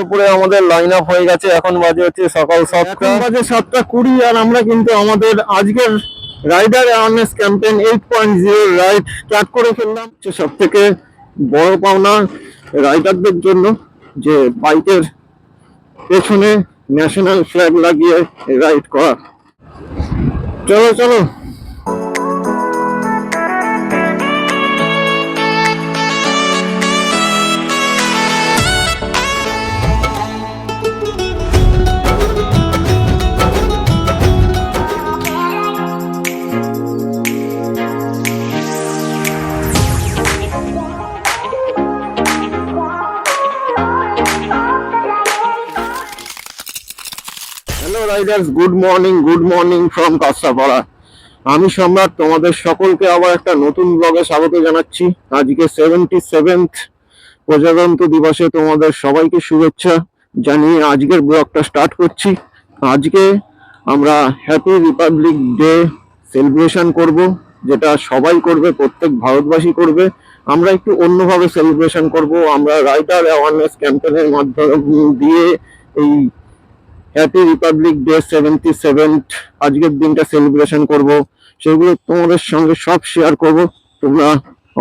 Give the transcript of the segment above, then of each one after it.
উপরে আমাদের line up হয়ে গেছে। এখন বাজে হচ্ছে সকাল 7:20 আর আমরা কিন্তু আমাদের আজকের rider awareness campaign 8.0 ride start করে ফেললাম। সব থেকে বড় পাওনা রাইডারদের জন্য যে বাইকের পেছনে ন্যাশনাল ফ্ল্যাগ লাগিয়ে রাইড করা। চলো চলো। Hello Riders, good morning from Kanchrapara. আমি সম্রাট, তোমাদের সকলকে আবার একটা নতুন ব্লগে স্বাগত জানাচ্ছি। আজকে 77th প্রজাতন্ত্র দিবসে তোমাদের সবাইকে শুভেচ্ছা জানিয়ে আজকের ব্লগটা স্টার্ট করছি। আজকে আমরা হ্যাপি রিপাবলিক ডে সেলিব্রেশন করব, যেটা সবাই করবে, প্রত্যেক ভারতবাসী করবে। আমরা একটু অন্যভাবে সেলিব্রেশন করব। আমরা রাইডার অ্যাওয়ারনেস ক্যাম্পেইনের মাধ্যমে দিয়ে এই হ্যাপি রিপাবলিক ডে 77th আজকের দিনটা সেলিব্রেশন করব। সেগুলো তোমাদের সঙ্গে সব শেয়ার করব। তোমরা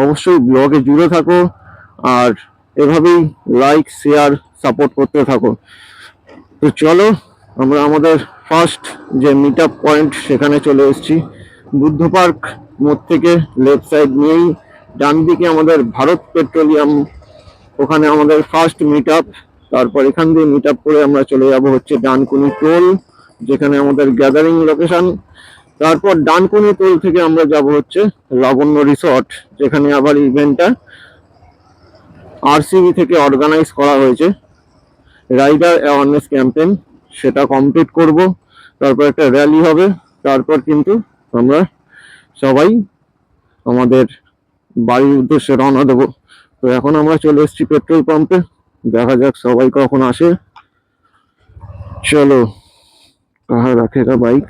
অবশ্যই ব্লগে জুড়ে থাকো আর এভাবেই লাইক শেয়ার সাপোর্ট করতে থাকো। তো চলো, আমরা আমাদের ফার্স্ট যে মিট আপ পয়েন্ট সেখানে চলে এসেছি। বুদ্ধ পার্ক মোড় থেকে লেফট সাইড নিয়েই ডান দিকে আমাদের ভারত পেট্রোলিয়াম, ওখানে আমাদের ফার্স্ট মিট আপ। তারপর এখান দিয়ে মিট আপ করে আমরা চলে যাব হচ্ছে ডানকুনি টোল, যেখানে আমাদের গ্যাদারিং লোকেশন। তারপর ডানকুনি টোল থেকে আমরা যাব হচ্ছে লাবণ্য রিসর্ট, যেখানে আবার ইভেন্টটা আরসিবি থেকে অর্গানাইজ করা হয়েছে, রাইডার অ্যাওয়ারনেস ক্যাম্পেইন, সেটা কমপ্লিট করব। তারপর একটা র্যালি হবে, তারপর কিন্তু আমরা সবাই আমাদের বাড়ির উদ্দেশ্যে রওনা দেবো। তো এখন আমরা চলে এসেছি পেট্রোল পাম্পে, দেখা যাক সবাই কখন আসে। চলো, কাহা রাখেগা বাইক।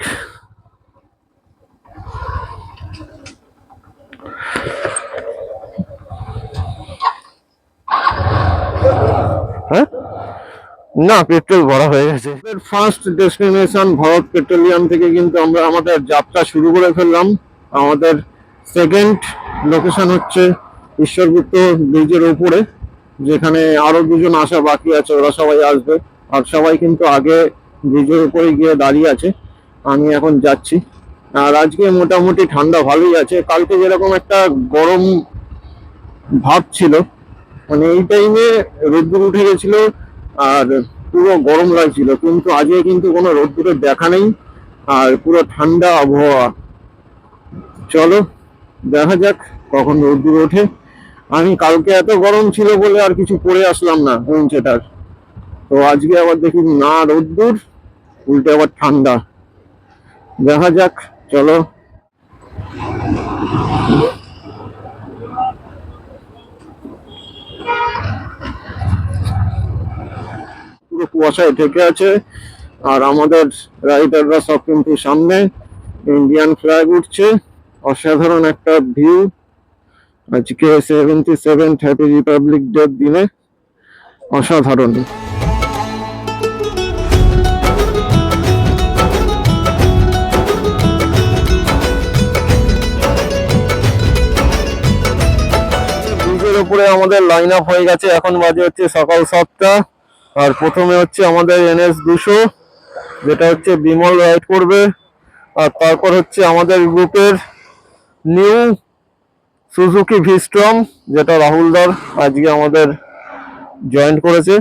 হ্যাঁ না, পেট্রোল ভরা হয়ে গেছে। ফার্স্ট ডেস্টিনেশন ভারত পেট্রোলিয়াম থেকে কিন্তু আমরা আমাদের যাত্রা শুরু করে ফেললাম। আমাদের সেকেন্ড লোকেশন হচ্ছে ঈশ্বরগুপ্ত ব্রিজের উপরে, যেখানে আরো দুজন আসা বাকি আছে, ওরা সবাই আসবে। আর সবাই কিন্তু আগে ব্রিজের উপরে গিয়ে দাঁড়িয়ে আছে, আমি এখন যাচ্ছি। আর আজকে মোটামুটি ঠান্ডা ভালোই আছে। কালকে যেরকম একটা গরম ভাব ছিল, মানে এই টাইমে রোদ্দুর উঠে গেছিল আর পুরো গরম লাগছিল, কিন্তু আজকে কিন্তু কোনো রোদ্দুরের দেখা নেই আর পুরো ঠান্ডা আবহাওয়া। চলো দেখা যাক কখন রোদ্দুর ওঠে। আমি কালকে এত গরম ছিল বলে আর কিছু পরে আসলাম না উইন্টার, তো আজকে আবার দেখি না রোদ্দুর, উল্টে আবার ঠান্ডা। দেখা যাক, চলো। পুরো কুয়াশায় ঢেকে আছে আর আমাদের রাইডাররা সব কিন্তু সামনে, ইন্ডিয়ান ফ্ল্যাগ উঠছে। অসাধারণ একটা ভিউ আজকে 77th হ্যাপি রিপাবলিক ডে দিনে, অসাধারণ। ব্রিজের উপরে আমাদের লাইন আপ হয়ে গেছে। এখন বাজে হচ্ছে সকাল 7টা। আর প্রথমে হচ্ছে আমাদের NS 200, যেটা হচ্ছে বিমল রাইড করবে। আর তারপর হচ্ছে আমাদের গ্রুপের নিউ সুজুকি ভিস্ট্রম, যেটা রাহুলদার আজকে আমাদের জয়েন্ট করেছে।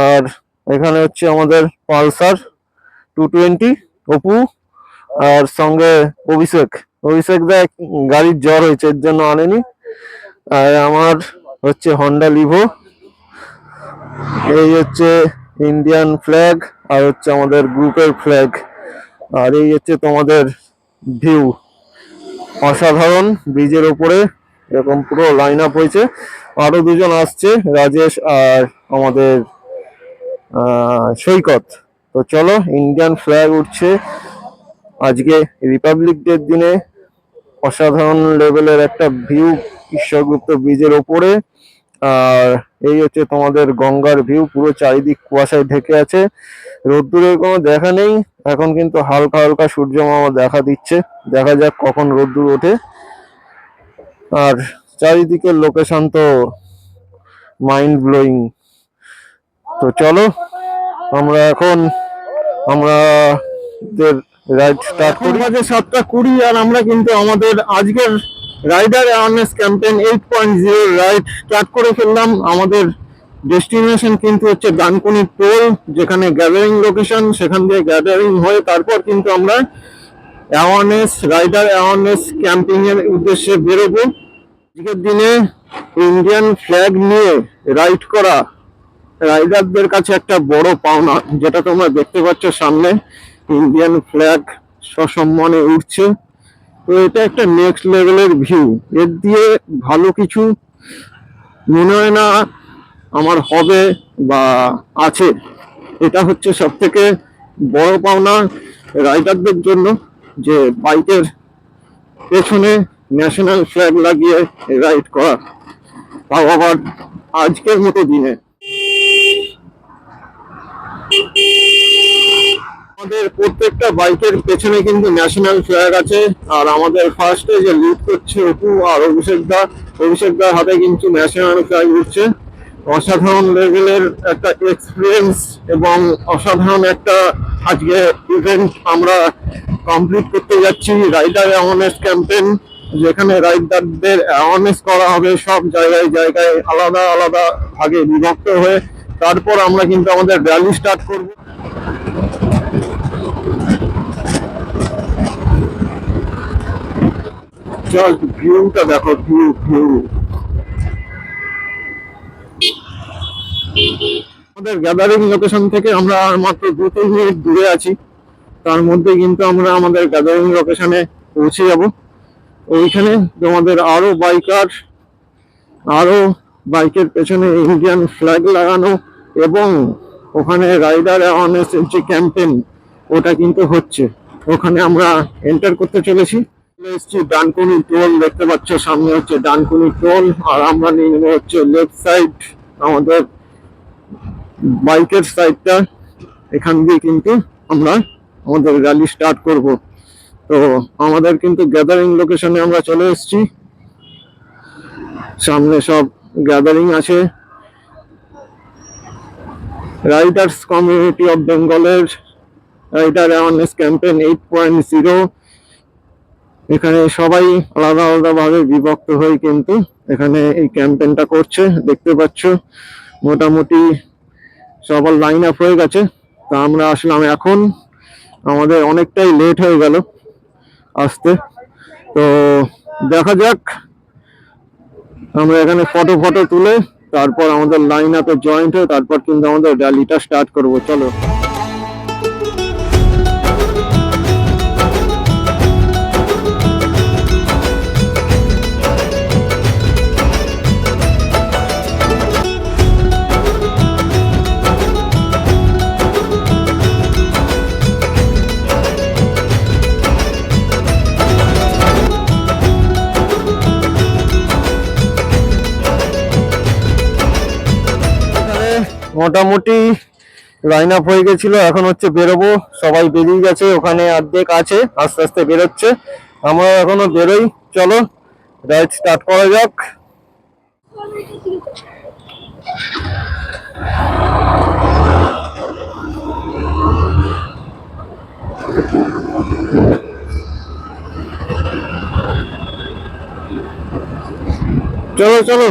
আর এখানে হচ্ছে আমাদের পালসার 220 অপু, আর সঙ্গে অভিষেক দা গাড়ির জ্বর হয়েছে, এর জন্য আনেনি। আর আমার হচ্ছে হন্ডা লিভো। এই হচ্ছে ইন্ডিয়ান ফ্ল্যাগ আর হচ্ছে আমাদের গ্রুপের ফ্ল্যাগ। আর এই হচ্ছে তোমাদের ভিউ, অসাধারণ। ব্রিজের উপরে এরকম পুরো লাইন আপ হয়েছে। আরো দুজন আসছে, রাজেশ আর আমাদের সৈকত। তো চলো, ইন্ডিয়ান ফ্ল্যাগ উঠছে আজকে রিপাবলিক ডের দিনে। অসাধারণ লেভেলের একটা ভিউ ঈশ্বরগুপ্ত ব্রিজের ওপরে। আর এই হচ্ছে তোমাদের গঙ্গার ভিউ, পুরো চারিদিক কুয়াশায় ঢেকে আছে, রোদ্দুরের কোনো দেখা নেই। এখন কিন্তু হালকা হালকা সূর্য মামা দেখা দিচ্ছে, দেখা যাক কখন রোদ্দুর ওঠে। আর চারিদিকের লোকেশন তো মাইন্ড ব্লোয়িং। তো চলো আমাদের রাইড স্টার্ট করি। বাজে 7:20 আর আমরা কিন্তু আমাদের আজকের rider awareness campaign 8.0 ride start করে ফেললাম। আমাদের ডেস্টিনেশন কিন্তু হচ্ছে ডানকুনি টোল, যেখানে গ্যাদারিং লোকেশন, সেখান দিয়ে গ্যাদারিং হয়ে তারপর কিন্তু আমরা রাইডার অ্যাওয়ারনেস ক্যাম্পিং এর উদ্দেশ্যে বেরোবো। আজকের দিনে ইন্ডিয়ান ফ্ল্যাগ নিয়ে রাইড করা রাইডারদের কাছে একটা বড় পাওনা, যেটা তোমরা দেখতে পাচ্ছ সামনে ইন্ডিয়ান ফ্ল্যাগ সসম্মানে উঠছে। তো এটা একটা নেক্সট লেভেলের ভিউ, এর দিয়ে ভালো কিছু মনে হয় না আমার হবে বা আছে। এটা হচ্ছে সব থেকে বড় পাওনা রাইডারদের জন্য, যে বাইকের পেছনে ন্যাশনাল ফ্ল্যাগ লাগিয়ে রাইড করা, তাও আবার আজকের মতো দিনে। আমাদের প্রত্যেকটা বাইকের পেছনে কিন্তু ন্যাশনাল ফ্ল্যাগ আছে। আর আমাদের ফার্স্টে যে লিড করছে অপু আর অভিষেকদার হাতে কিন্তু ন্যাশনাল ফ্ল্যাগ উঠছে। অসাধারণ লেভেলের একটা এক্সপিরিয়েন্স এবং অসাধারণ একটা আজকে ইভেন্ট আমরা কমপ্লিট করতে যাচ্ছি, রাইডার অ্যাওয়ারনেস ক্যাম্পেইন, যেখানে রাইডারদের অ্যাওয়ারনেস করা হবে সব জায়গায় জায়গায় আলাদা আলাদা ভাগে বিভক্ত হয়ে। তারপর আমরা কিন্তু আমাদের র্যালি স্টার্ট করব। জাস্ট ভিউটা দেখো, ভিউ। আমাদের গ্যাদারিং লোকেশন থেকে আমরা মাত্র 2-3 মিনিট দূরে আছি, তার মধ্যে কিন্তু আমরা আমাদের গ্যাদারিং লোকেশনে পৌঁছে যাব। ওইখানে তোমাদের আরো বাইকের পেছনে ইন্ডিয়ান ফ্ল্যাগ লাগানো এবং ওখানে রাইডার অ্যাওয়ারনেস যে ক্যাম্পেইন ওটা কিন্তু হচ্ছে, ওখানে আমরা এন্টার করতে চলেছি। ডানকুনি টোল দেখতে পাচ্ছ, সামনে হচ্ছে ডানকুনি টোল, আর আমরা নিয়ে নেবো হচ্ছে লেফট সাইড, আমাদের বাইকের সাইডটা। এখান দিয়ে কিন্তু আমরা আমাদের র্যালি স্টার্ট করব। তো আমাদের কিন্তু গ্যাদারিং লোকেশনে আমরা চলে এসেছি, সামনে সব গ্যাদারিং আছে। রাইডার্স কমিউনিটি অফ বেঙ্গলের রাইডার অ্যাওয়ারনেস ক্যাম্পেইন 8.0, এখানে সবাই আলাদা আলাদা ভাবে বিভক্ত হয়ে কিন্তু এখানে এই ক্যাম্পেইনটা করছে। দেখতে পাচ্ছ মোটামুটি সবার লাইন আপ হয়ে গেছে। তা আমরা আসলাম এখন, আমাদের অনেকটাই লেট হয়ে গেল আসতে। তো দেখা যাক, আমরা এখানে ফটো তুলে তারপর আমাদের লাইন আপে জয়েন্ট হয়ে তারপর কিন্তু আমাদের র্যালিটা স্টার্ট করব। চলো। মোটামুটি লাইন আপ হয়ে গেছিল, এখন হচ্ছে বেরোবো। সবাই বেরিয়ে গেছে, ওখানে অর্ধেক আছে, আস্তে আস্তে বেরোচ্ছে, আমরা এখনো বেরোই। চলো রাইড স্টার্ট করা যাক। চলো।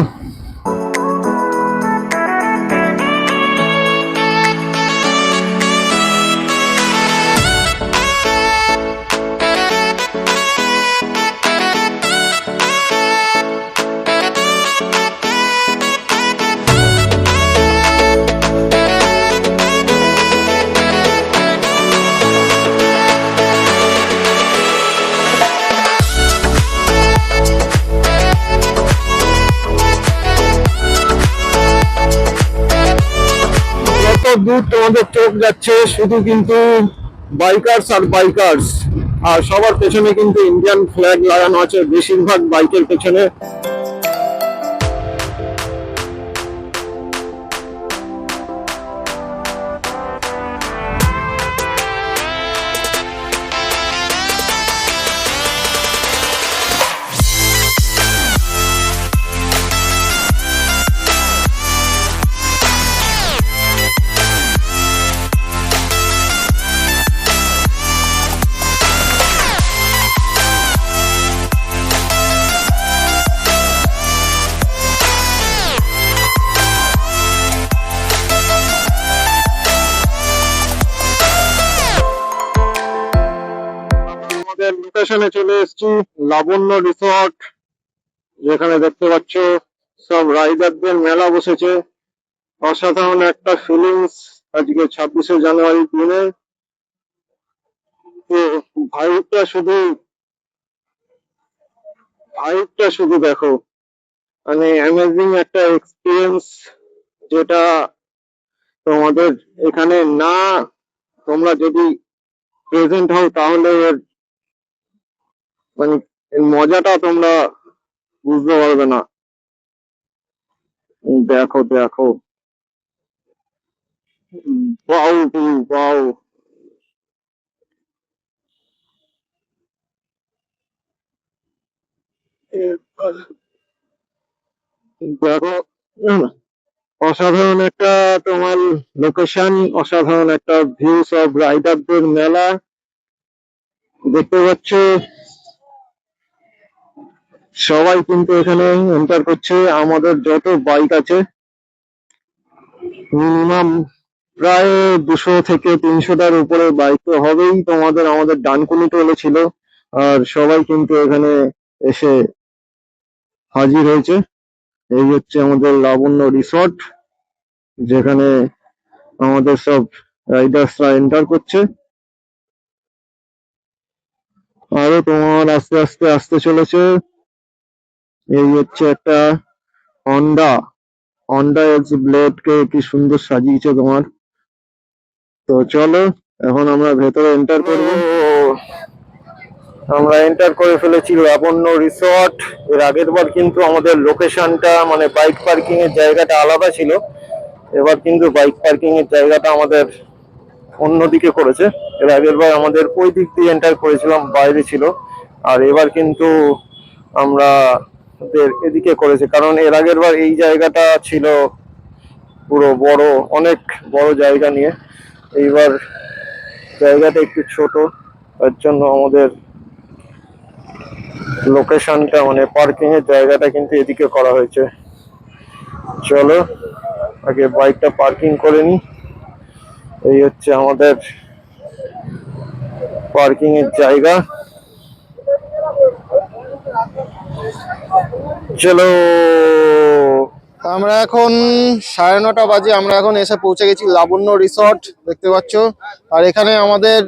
দূর তোমাদের চোখ যাচ্ছে শুধু কিন্তু বাইকার্স, আর সবার পেছনে কিন্তু ইন্ডিয়ান ফ্ল্যাগ লাগানো আছে বেশিরভাগ বাইকের পেছনে। স্টেশনে চলে এসেছি, লাবণ্য রিসর্ট, যেখানে দেখতে পাচ্ছ সব রাইডারদের মেলা বসেছে। অসাধারণ একটা ফিলিংস আজকে 26শে জানুয়ারির দিনে। তো ভাইবটা শুধু দেখো, মানে অ্যামেজিং একটা এক্সপিরিয়েন্স, যেটা তোমাদের এখানে না, তোমরা যদি প্রেজেন্ট হও তাহলে এর মানে এর মজাটা তোমরা বুঝতে পারবে না। দেখো দেখো, বাউ বাউ। দেখো, অসাধারণ একটা তোমার লোকেশন, অসাধারণ একটা ভিউ, সব রাইডারদের মেলা দেখতে পাচ্ছ। সবাই কিন্তু এখানে এন্টার করছে। আমাদের যত বাইক আছে মিনিমাম প্রায় 200 থেকে 300টার উপরে বাইক তো হবেই। আমাদের ডানকুনি টোলে ছিল, আর সবাই কিন্তু এখানে এসে হাজির হয়েছে। এই হচ্ছে আমাদের লাবণ্য রিসর্ট, যেখানে আমাদের সব রাইডার্সরা এন্টার করছে। আরো তোমার আস্তে আস্তে আসতে চলেছে। এই হচ্ছে একটা হন্ডা হন্ডা এক্স ব্লেড কে কি সুন্দর সাজিয়েছে তোমার। তো চলো এখন আমরা ভেতরে এন্টার করবো। আমরা এন্টার করে ফেলেছি লাবণ্য রিসর্ট। এর আগের বার কিন্তু আমাদের লোকেশনটা মানে বাইক পার্কিং এর জায়গাটা আলাদা ছিল, এবার কিন্তু বাইক পার্কিং এর জায়গাটা আমাদের অন্যদিকে করেছে। এর আগের বার আমাদের ওই দিক দিয়ে এন্টার করেছিলাম, বাইরে ছিল, আর এবার কিন্তু আমরা এদিকে করেছে, কারণ এর আগের বার এই জায়গাটা ছিল পুরো বড়, অনেক বড় জায়গা নিয়ে। এইবার জায়গাটা একটু ছোট, তার জন্য আমাদের লোকেশনটা মানে পার্কিং এর জায়গাটা কিন্তু এদিকে করা হয়েছে। চলো আগে বাইকটা পার্কিং করে নি। এই হচ্ছে আমাদের পার্কিং এর জায়গা। চলো, আমরা এখন 9:30 বাজে, আমরা এখন এসে পৌঁছে গেছি লাবণ্য রিসর্ট, দেখতে পাচ্ছ। আর এখানে আমাদের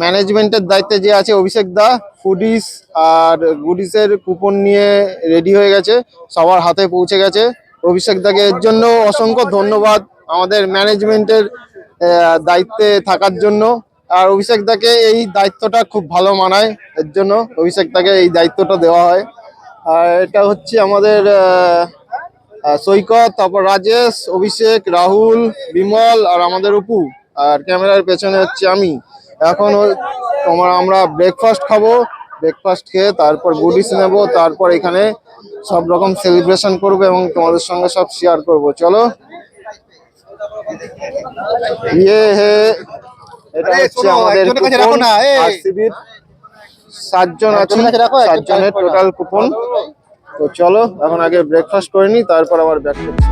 ম্যানেজমেন্টের দায়িত্বে যে আছে অভিষেক দা, ফুডিস আর গুডিসের কুপন নিয়ে রেডি হয়ে গেছে, সবার হাতে পৌঁছে গেছে। অভিষেক দাকে এর জন্য অসংখ্য ধন্যবাদ, আমাদের ম্যানেজমেন্টের দায়িত্বে থাকার জন্য। আর অভিষেক দাকে এই দায়িত্বটা খুব ভালো মানায়, এর জন্য অভিষেক দাকে এই দায়িত্বটা দেওয়া হয়। আর এটা হচ্ছে আমাদের সৈকত, তারপর রাজেশ, অভিষেক, রাহুল, বিমল আর আমাদের অপু, আর ক্যামেরার পেছনে হচ্ছে আমি। এখন আমরা ব্রেকফাস্ট খাবো, ব্রেকফাস্ট খেয়ে তারপর গুডিস নেবো, তারপর এখানে সব রকম সেলিব্রেশন করবো এবং তোমাদের সঙ্গে সব শেয়ার করব। চলো, ইয়ে হে, এটা হচ্ছে আমাদের কুপন, আরসিবির 7 জন আছে, 7 জনের টোটাল কুপন। তো চলো এখন আগে ব্রেকফাস্ট করে নি, তারপর আবার ব্যাক করছি।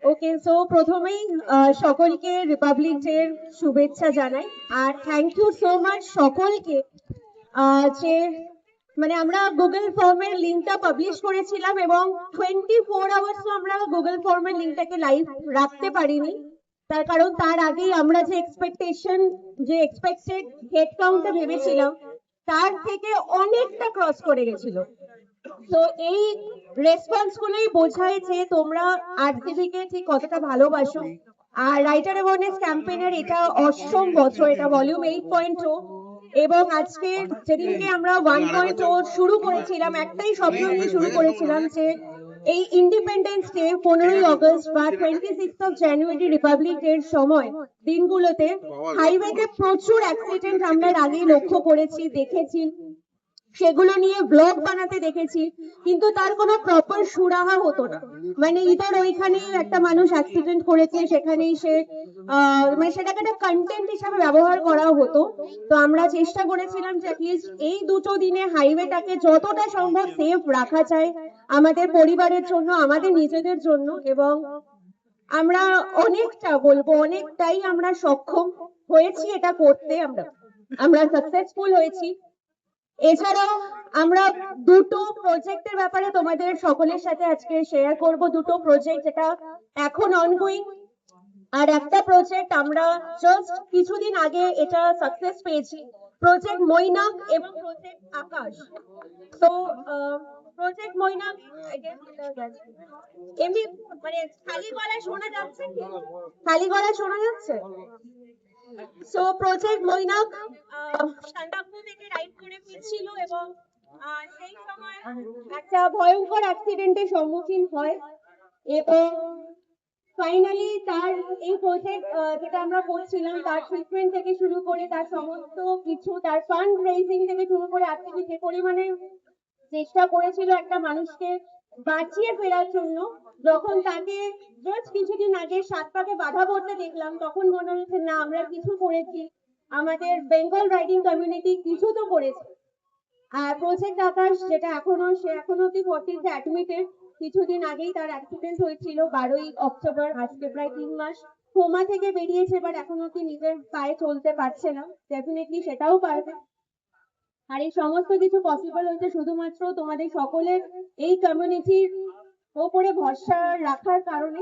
ওকে, সো প্রথমেই সকলকে রিপাবলিক ডের শুভেচ্ছা জানাই। আর থ্যাংক ইউ সো মাচ সকলকে, যে মানে আমরা গুগল ফর্মের লিঙ্কটা পাবলিশ করেছিলাম এবং 24 আওয়ার্স আমরা গুগল ফর্মের লিঙ্কটাকে লাইভ রাখতে পারিনি, তার কারণ তার আগেই আমরা যে এক্সপেক্টেড হেড কাউন্টে ভেবেছিলাম তার থেকে অনেকটা ক্রস করে গেছিল। তো এই রেসপন্স গুলোই বোঝায় যে তোমরা আরসিবি কে ঠিক কতটা ভালোবাসো। আর রাইটার অ্যাওয়ারনেস ক্যাম্পেইনের এটা অষ্টম বছর, এটা ভলিউম 8.0। এবং আজকে যেদিনকে আমরা 1.0 শুরু করেছিলাম, একটাই স্বপ্ন নিয়ে শুরু করেছিলাম যে এই ইন্ডিপেন্ডেন্স ডে 15ই আগস্ট বা 26 জানুয়ারি রিপাবলিক ডে এর সময় দিনগুলোতে হাইওয়েতে প্রচুর অ্যাক্সিডেন্ট আমরা এর আগেই লক্ষ্য করেছি, দেখেছি, সেগুলো নিয়ে ব্লগ বানাতে দেখেছি, কিন্তু তার কোনো প্রপার সুরাহা হতো না। মানে ইদার ওইখানেই একটা মানুষ অ্যাক্সিডেন্ট করেছে, সেখানেই সে মানে সেটাকে একটা কন্টেন্ট হিসাবে ব্যবহার করা হতো। তো আমরা চেষ্টা করেছিলাম যে অ্যাটলিস্ট এই দুটো দিনে হাইওয়েটাকে যতটা সম্ভব সেফ রাখা যায় আমাদের পরিবারের জন্য, আমাদের নিজেদের জন্য। এবং আমরা অনেকটা বলবো, অনেকটাই আমরা সক্ষম হয়েছি এটা করতে, আমরা সাকসেসফুল হয়েছি। এছাড়াও আমরা দুটো প্রজেক্টের ব্যাপারে তোমাদের সকলের সাথে আজকে শেয়ার করব, দুটো প্রজেক্ট যেটা এখন অনগোয়িং। আর একটা প্রজেক্ট আমরা জাস্ট কিছুদিন আগে এটা সাকসেস পেয়েছি, প্রজেক্ট মৈনাক এবং প্রজেক্ট আকাশ। তো প্রজেক্ট মৈনাক এমনি মানে খালি গলায় শোনা যাচ্ছে কি? খালি গলায় শোনা যাচ্ছে? সো প্রজেক্ট মৈনাক সান্দাকফু থেকে রাইড করে ফিরছিল এবং সেই সময় একটা ভয়ঙ্কর অ্যাক্সিডেন্টের সম্মুখীন হয়। এবং ফাইনালি তার এই প্রজেক্ট যেটা আমরা করছিলাম, তার ট্রিটমেন্ট থেকে শুরু করে তার সমস্ত কিছু, তার ফান্ড রেইজিং থেকে শুরু করে আজকে যে পরিমাণে চেষ্টা করেছিল একটা মানুষকে বাঁচিয়ে ফেরার জন্য, যখন তাকে জাস্ট কিছুদিন আগে 7 পাকে বাধা পড়তে দেখলাম, তখন মনে হচ্ছে না আমরা কিছু করেছি, আমাদের বেঙ্গল রাইডিং কমিউনিটি কিছু তো করেছে। আর প্রজেক্ট আকাশ যেটা সে এখনো অব্দি 40 অ্যাডমিটেড। কিছুদিন আগেই তার অ্যাক্সিডেন্ট হয়েছিল 12ই অক্টোবর, আজকে প্রায় 3 মাস। কোমা থেকে বেরিয়েছে, বাট এখনো অব্দি নিজের পায়ে চলতে পারছে না। ডেফিনেটলি সেটাও পারবে। আর এই সমস্ত কিছু পসিবল হয়েছে শুধুমাত্র তোমাদের সকলের এই কমিউনিটির ওপরে ভরসা রাখার কারণে।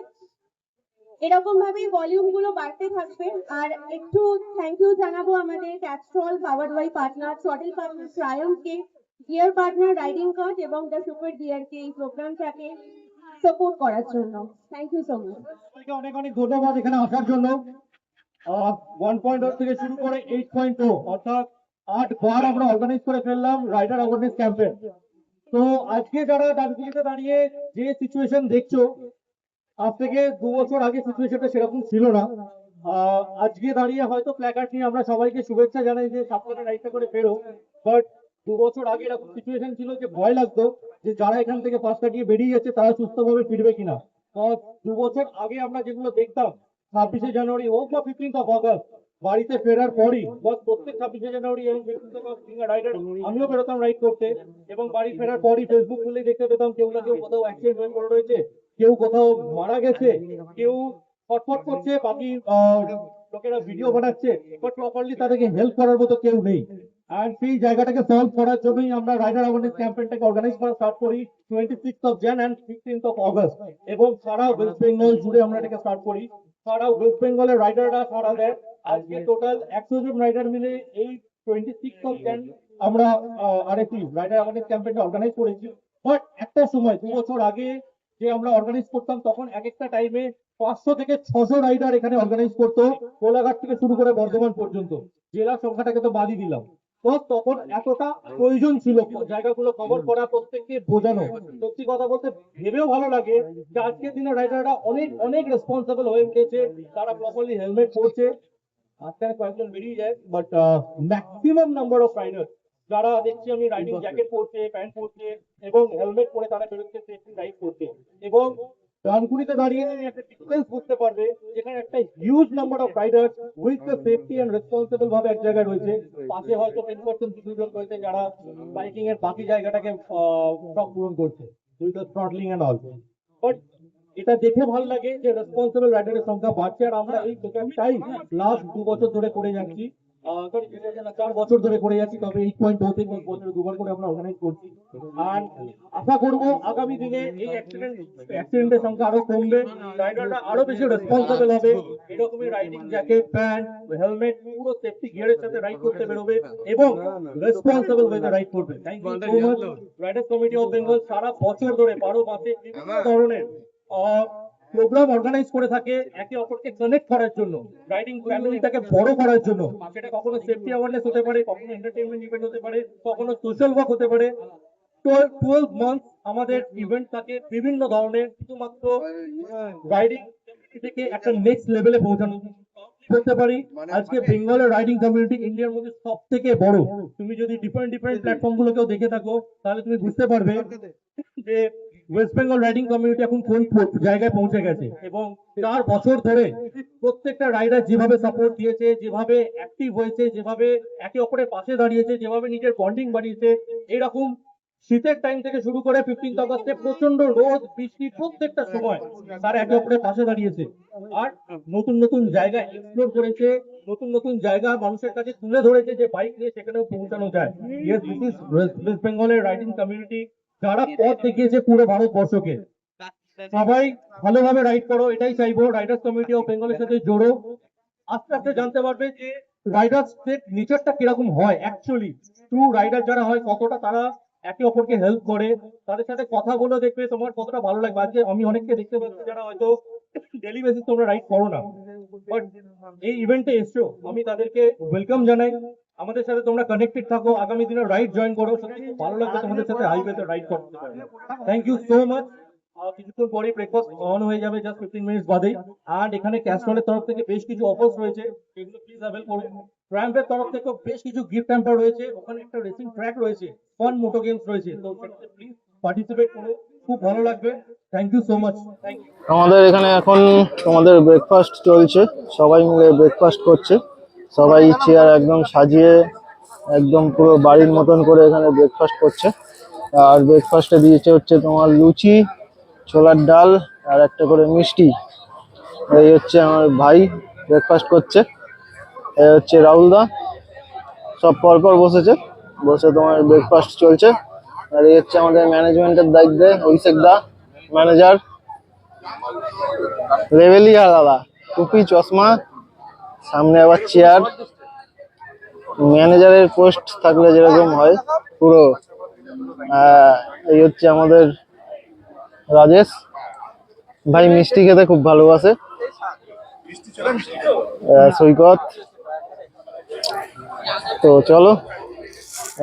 এরকম ভাবে ভলিউম গুলো বাড়তে থাকবে। আর একটু থ্যাংক ইউ জানাবো আমাদের Castrol powered by partner, throttle partner Triumph কে, গিয়ার পার্টনার রাইডিং কার্ড এবং দ্য সুপার গিয়ার কে এই প্রোগ্রামটাকে সাপোর্ট করার জন্য। Thank you so much. আপনাকে অনেক অনেক ধন্যবাদ এখানে আসার জন্য। 1.0 থেকে শুরু করে 8.0, অর্থাৎ 8 বার আমরা অর্গানাইজ করে ফেললাম রাইডার অ্যাওয়ারনেস ক্যাম্পেইন। তো আজকে যারা ডানকুনিতে দাঁড়িয়ে যে সিচুয়েশন দেখছো, আজ থেকে 2 বছর আগে সিচুয়েশনটা সেরকম ছিল না। আজকে দাঁড়িয়ে হয়তো প্ল্যাকার্ড নিয়ে আমরা সবাইকে শুভেচ্ছা জানাই যে সাবধানে রাইডটা করে ফেরো, বাট 2 বছর আগে এরকম সিচুয়েশন ছিল যে ভয় লাগতো যে যারা এখান থেকে পাশ কাটিয়ে বেরিয়ে যাচ্ছে তারা সুস্থভাবে ফিরবে কিনা। 2 বছর আগে আমরা যেগুলো দেখতাম 26শে জানুয়ারি হোক বা 15th অফ আগস্ট, বাড়িতে ফেরার পরই বা প্রত্যেক 26শে জানুয়ারি এবং 15th রাইডার আমিও বেরোতাম রাইড করতে, এবং বাড়ি ফেরার পরই ফেসবুক খুলে দেখতে পেতাম কেউ না কেউ কোথাও অ্যাক্সিডেন্ট হয়ে পড়ে রয়েছে, কেউ কোথাও মারা গেছে, কেউ ছটফট করছে, বাকি লোকেরা ভিডিও বানাচ্ছে, বাট প্রপারলি তাদেরকে হেল্প করার মতো কেউ নেই। আর সেই জায়গাটাকে সলভ করার জন্যই আমরা রাইডার অ্যাওয়ারনেস ক্যাম্পেইনটাকে অর্গানাইজ করা স্টার্ট করি 26th of January and 15th of August, এবং সারা ওয়েস্ট বেঙ্গল জুড়ে আমরা এটাকে স্টার্ট করি। সারা ওয়েস্ট বেঙ্গলের রাইডাররা সারা দেয়। আজকে টোটাল 100 জন রাইডার মিলে এই 26th অফ জানুয়ারি আমরা আরএসি রাইডার অ্যাওয়ারনেস ক্যাম্পেইনটা অর্গানাইজ করেছি। বাট একটা সময় 2 বছর আগে যে আমরা অর্গানাইজ করতাম, তখন এক একটা টাইমে 500 থেকে 600 রাইডার এখানে অর্গানাইজ করতো, কোলাঘাট থেকে শুরু করে বর্ধমান পর্যন্ত। জেলার সংখ্যাটাকে তো বাদই দিলাম। তো তখন এতটা প্রয়োজন ছিল জায়গাগুলো কভার করা, প্রত্যেককে বোঝানো। সত্যি কথা বলতে ভেবেও ভালো লাগে যে আজকের দিনে রাইডাররা অনেক অনেক রেসপন্সিবল হয়ে উঠেছে, তারা প্রপারলি হেলমেট পরছে। আজকাল কয়েকজন বেরিয়ে যায়, but maximum number of rider যারা দেখছি আমি রাইডিং জ্যাকেট পরছে, প্যান্ট পরছে এবং হেলমেট পরে তারা বেরোচ্ছে সেফটি রাইড করতে। এবং ডানকুনিতে দাঁড়িয়ে একটা ডিফারেন্স বুঝতে পারবে, যেখানে একটা huge number of rider with the safety and responsible ভাবে এক জায়গায় রয়েছে। পাশে হয়তো 10% কিছু জন রয়েছে যারা বাইকিং এর বাকি জায়গাটাকে সব পূরণ করছে with the throttling and all. But এটা দেখে ভালো লাগে যে রেসপন্সিবল রাইডারের সংখ্যা বাড়ছে, আর আমরা এই প্রোগ্রামটাই লাস্ট 2 বছর ধরে করে যাচ্ছি। sorry, 4 বছর ধরে করে যাচ্ছি, তবে 8.0 থেকে বছরে 2বার করে আমরা অর্গানাইজ করছি। আর আশা করবো আগামী দিনে এই অ্যাক্সিডেন্টের সংখ্যা আরো কমবে, রাইডাররা আরো বেশি রেসপন্সিবল হবে, এরকমই রাইডিং জ্যাকেট, প্যান্ট, হেলমেট, পুরো সেফটি গিয়ারের সাথে রাইড করতে বেরোবে এবং রেসপন্সিবল ওয়েতে রাইড করবে। Thank you so much riders committee of Bengal. সারা বছর ধরে 12 মাসে বিভিন্ন ধরনের প্রোগ্রাম অর্গানাইজ করে থাকে একে অপরকে কানেক্ট করার জন্য, রাইডিং ফ্যামিলিটাকে বড় করার জন্য। সেটা কখনো সেফটি অ্যাওয়ারনেস হতে পারে, কখনো এন্টারটেইনমেন্ট ইভেন্ট হতে পারে, কখনো সোশ্যাল ওয়ার্ক হতে পারে। 12 মান্থ আমাদের ইভেন্ট থাকে বিভিন্ন ধরনের, শুধুমাত্র রাইডিং থেকে একটা নেক্সট লেভেলে পৌঁছানো করতে পারি। আজকে বেঙ্গলের রাইডিং কমিউনিটি ইন্ডিয়ার মধ্যে সব থেকে বড়। তুমি যদি ডিফারেন্ট প্ল্যাটফর্ম গুলোকেও দেখে থাকো তাহলে তুমি বুঝতে পারবে যে ওয়েস্ট বেঙ্গল রাইডিং কমিউনিটি এখন কোন জায়গায় পৌঁছে গেছে। এবং 4 বছর ধরে প্রত্যেকটা রাইডার যেভাবে সাপোর্ট দিয়েছে, যেভাবে অ্যাক্টিভ হয়েছে, যেভাবে একে অপরের পাশে দাঁড়িয়েছে, যেভাবে নিজের বন্ডিং বাড়িয়েছে, এরকম শীতের টাইম থেকে শুরু করে 15th অগস্টে প্রচন্ড রোদ বৃষ্টি প্রত্যেকটা সময় তারা একে অপরের পাশে দাঁড়িয়েছে। আর নতুন নতুন জায়গা এক্সপ্লোর করেছে, নতুন নতুন জায়গা মানুষের কাছে তুলে ধরেছে যে বাইক নিয়ে সেখানেও পৌঁছানো যায়। ইয়েস, দিস ইজ ওয়েস্ট বেঙ্গলের রাইডিং কমিউনিটি, যারা পথ দেখিয়েছে পুরো ভারতবর্ষকে। সবাই ভালোভাবে রাইড করো, এটাই চাইবো। রাইডার্স কমিউনিটি অফ বেঙ্গলের সাথে জোড়ো, আস্তে আস্তে জানতে পারবে যে রাইডার্স নেচারটা কিরকম হয় অ্যাকচুয়ালি। ট্রু রাইডার যারা হয় কতটা তারা একে অপরকে হেল্প করে, তাদের সাথে কথা বলে দেখবে তোমার কতটা ভালো লাগবে। আজকে আমি অনেককে দেখতে পাচ্ছি যারা হয়তো ডেলি বেসিস তোমরা রাইড করো না, বাট এই ইভেন্টে এসছো, আমি তাদেরকে ওয়েলকাম জানাই। আমাদের সাথে তোমরা কানেক্টেড থাকো, আগামী দিনে রাইড জয়েন করো, সত্যি খুব ভালো লাগবে তোমাদের সাথে হাইওয়েতে রাইড করতে পারবে। Thank you so much. কিছুক্ষণ পরে ব্রেকফাস্ট অন হয়ে যাবে, জাস্ট 15 মিনিটস বাদে। আর এখানে ক্যাস্ট্রলের তরফ থেকে বেশ কিছু অফার্স রয়েছে, এগুলো প্লিজ অ্যাভেল করুন। ট্রাম্পের তরফ থেকে বেশ কিছু গিফট হ্যাম্পার রয়েছে, ওখানে একটা রেসিং ট্র্যাক রয়েছে, ফান মোটো গেমস রয়েছে, তো সেটাতে প্লিজ পার্টিসিপেট করো, খুব ভালো লাগবে। Thank you so much. Thank you. আমাদের এখানে এখন তোমাদের ব্রেকফাস্ট চলছে, সবাই মিলে ব্রেকফাস্ট করছে। সবাই চেয়ার একদম সাজিয়ে একদম পুরো বাড়ির মতন করে এখানে ব্রেকফাস্ট করছে। আর ব্রেকফাস্টে দিয়েছে হচ্ছে তোমার লুচি, ছোলার ডাল আর একটা করে মিষ্টি। এই হচ্ছে আমার ভাই ব্রেকফাস্ট করছে, এই হচ্ছে রাহুলদা, সব পরপর বসেছে, বসে তোমার ব্রেকফাস্ট চলছে। আর এই হচ্ছে আমাদের ম্যানেজমেন্টের দায়িত্বে অভিষেক দা, ম্যানেজার। লেভেলই আলাদা, টুপি চশমা, সামনে আবার চেয়ার। ম্যানেজারের পোস্ট থাকলে যেরকম হয় পুরো। এই হচ্ছে আমাদের রাজেশ ভাই, মিষ্টি খেতে খুব ভালোবাসে। সৈকত। তো চলো,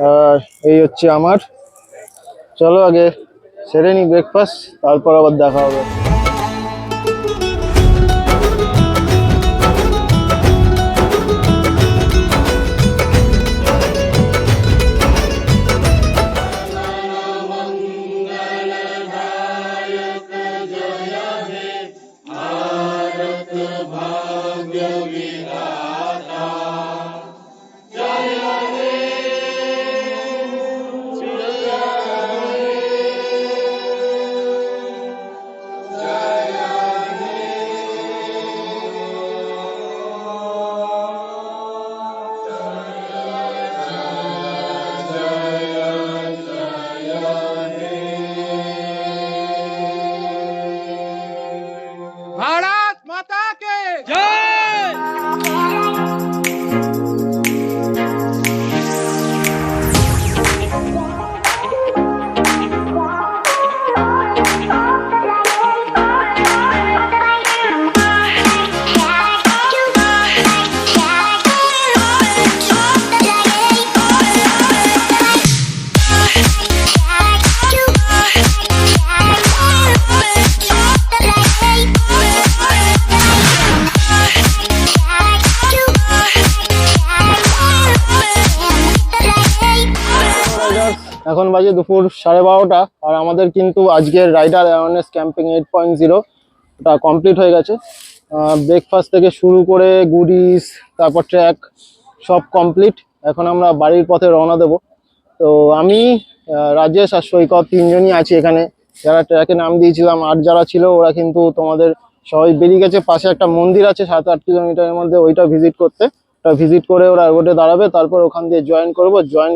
আর এই হচ্ছে আমার। চলো আগে সেরে নি ব্রেকফাস্ট, তারপর আবার দেখা হবে। भारत माता के जय। এখন বাজে দুপুর 12:30, আর আমাদের কিন্তু আজকের রাইডার অ্যাওয়ারনেস ক্যাম্পিং 8.0 ওটা কমপ্লিট হয়ে গেছে। ব্রেকফাস্ট থেকে শুরু করে গুডিস, তারপর ট্র্যাক সব কমপ্লিট। এখন আমরা বাড়ির পথে রওনা দেব। তো আমি, রাজেশ আর সৈকত তিনজনই আছি এখানে, যারা ট্র্যাকে নাম দিয়েছিলাম। আর যারা ছিল ওরা কিন্তু তোমাদের সবাই বেরিয়ে গেছে। পাশে একটা মন্দির আছে 7-8 কিলোমিটারের মধ্যে, ওইটা ভিজিট করতে। ভিজিট করে ওরা এয়ারপোর্টে দাঁড়াবে, তারপর ওখান দিয়ে জয়েন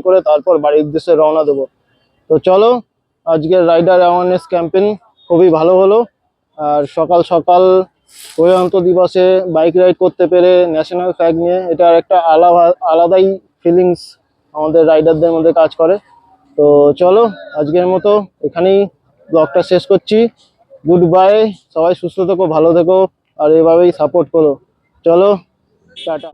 করে তারপর বাড়ির উদ্দেশ্যে রওনা দেবো। তো চলো, আজকের রাইডার অ্যাওয়ারনেস ক্যাম্পেইন খুবই ভালো হলো। আর সকাল সকাল প্রজাতন্ত্র দিবসে বাইক রাইড করতে পেরে ন্যাশনাল ফ্ল্যাগ নিয়ে, এটা একটা আলাদাই ফিলিংস আমাদের রাইডারদের মধ্যে কাজ করে। তো চলো, আজকের মতো এখানেই ব্লগটা শেষ করছি। গুড বাই, সবাই সুস্থ থেকো, ভালো থেকো, আর এভাবেই সাপোর্ট করো। চলো, টাটা।